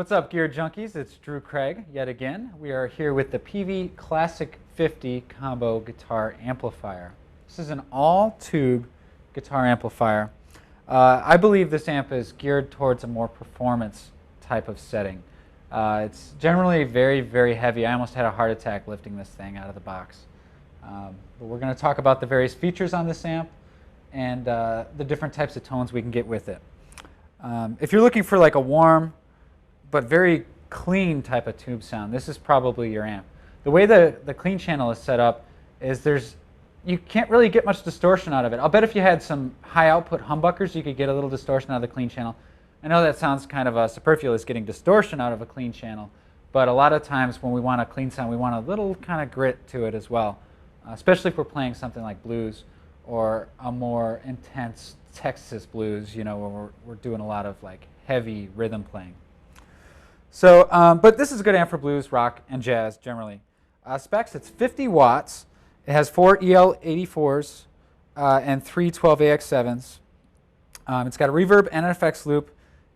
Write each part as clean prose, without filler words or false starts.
What's up, Gear Junkies? It's Drew Krag yet again. We are here with the Peavey Classic 50 combo guitar amplifier. This is an all-tube guitar amplifier. I believe this amp is geared towards a more performance type of setting. It's generally very, very heavy. I almost had a heart attack lifting this thing out of the box. But we're going to talk about the various features on this amp and the different types of tones we can get with it. If you're looking for like a warm but very clean type of tube sound, this is probably your amp. The way the clean channel is set up is you can't really get much distortion out of it. I'll bet if you had some high output humbuckers, you could get a little distortion out of the clean channel. I know that sounds kind of superfluous, getting distortion out of a clean channel, but a lot of times when we want a clean sound, we want a little kind of grit to it as well, especially if we're playing something like blues or a more intense Texas blues, you know, where we're doing a lot of like heavy rhythm playing. So, but this is a good amp for blues, rock, and jazz generally. Specs, it's 50 watts. It has 4 EL84s and 3 12AX7s. It's got a reverb and an effects loop.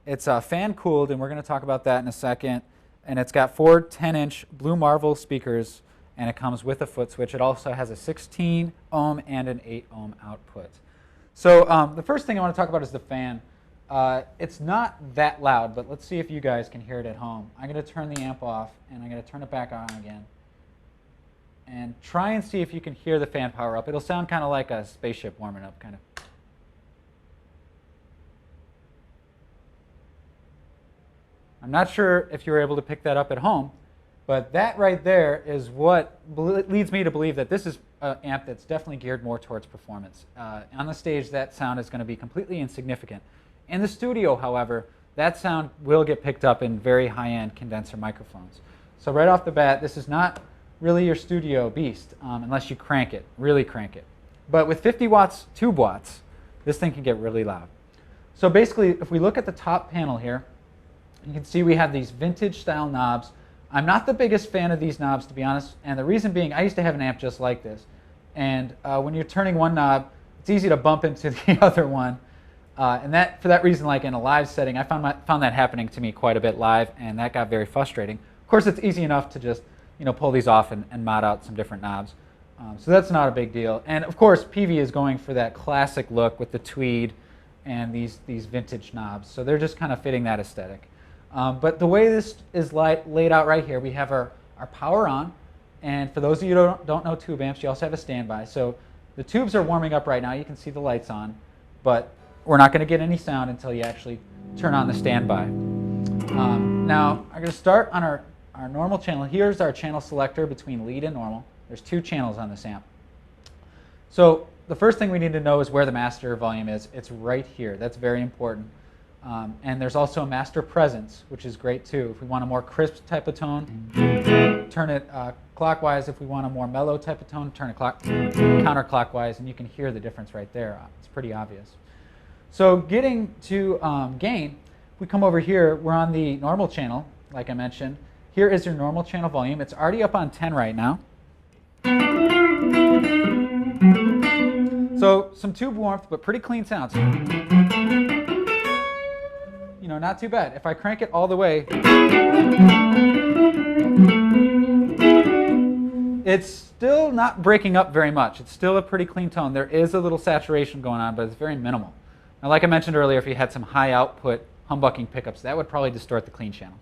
It's fan cooled, and we're going to talk about that in a second. And it's got 4 10-inch Blue Marvel speakers, and it comes with a foot switch. It also has a 16 ohm and an 8 ohm output. So the first thing I want to talk about is the fan. It's not that loud, but let's see if you guys can hear it at home. I'm going to turn the amp off, and I'm going to turn it back on again. And try and see if you can hear the fan power up. It'll sound kind of like a spaceship warming up, kind of. I'm not sure if you were able to pick that up at home, but that right there is what leads me to believe that this is an amp that's definitely geared more towards performance. On the stage, that sound is going to be completely insignificant. In the studio, however, that sound will get picked up in very high-end condenser microphones. So right off the bat, this is not really your studio beast unless you crank it, really crank it. But with 50 watts, tube watts, this thing can get really loud. So basically, if we look at the top panel here, you can see we have these vintage style knobs. I'm not the biggest fan of these knobs, to be honest, and the reason being, I used to have an amp just like this. And when you're turning one knob, it's easy to bump into the other one. And for that reason, like in a live setting, I found that happening to me quite a bit live, and that got very frustrating. Of course, it's easy enough to just pull these off and mod out some different knobs. So that's not a big deal. And of course, Peavey is going for that classic look with the tweed and these vintage knobs. So they're just kind of fitting that aesthetic. But the way this is laid out right here, we have our power on. And for those of you who don't know tube amps, you also have a standby. So the tubes are warming up right now. You can see the lights on. But we're not going to get any sound until you actually turn on the standby. Now, I'm going to start on our normal channel. Here's our channel selector between lead and normal. There's 2 channels on this amp. So the first thing we need to know is where the master volume is. It's right here. That's very important. And there's also a master presence, which is great too. If we want a more crisp type of tone, turn it clockwise. If we want a more mellow type of tone, turn it counterclockwise, and you can hear the difference right there. It's pretty obvious. So getting to gain, we come over here. We're on the normal channel, like I mentioned. Here is your normal channel volume. It's already up on 10 right now. So some tube warmth, but pretty clean sounds. Not too bad. If I crank it all the way, it's still not breaking up very much. It's still a pretty clean tone. There is a little saturation going on, but it's very minimal. Now, like I mentioned earlier, if you had some high output humbucking pickups, that would probably distort the clean channel.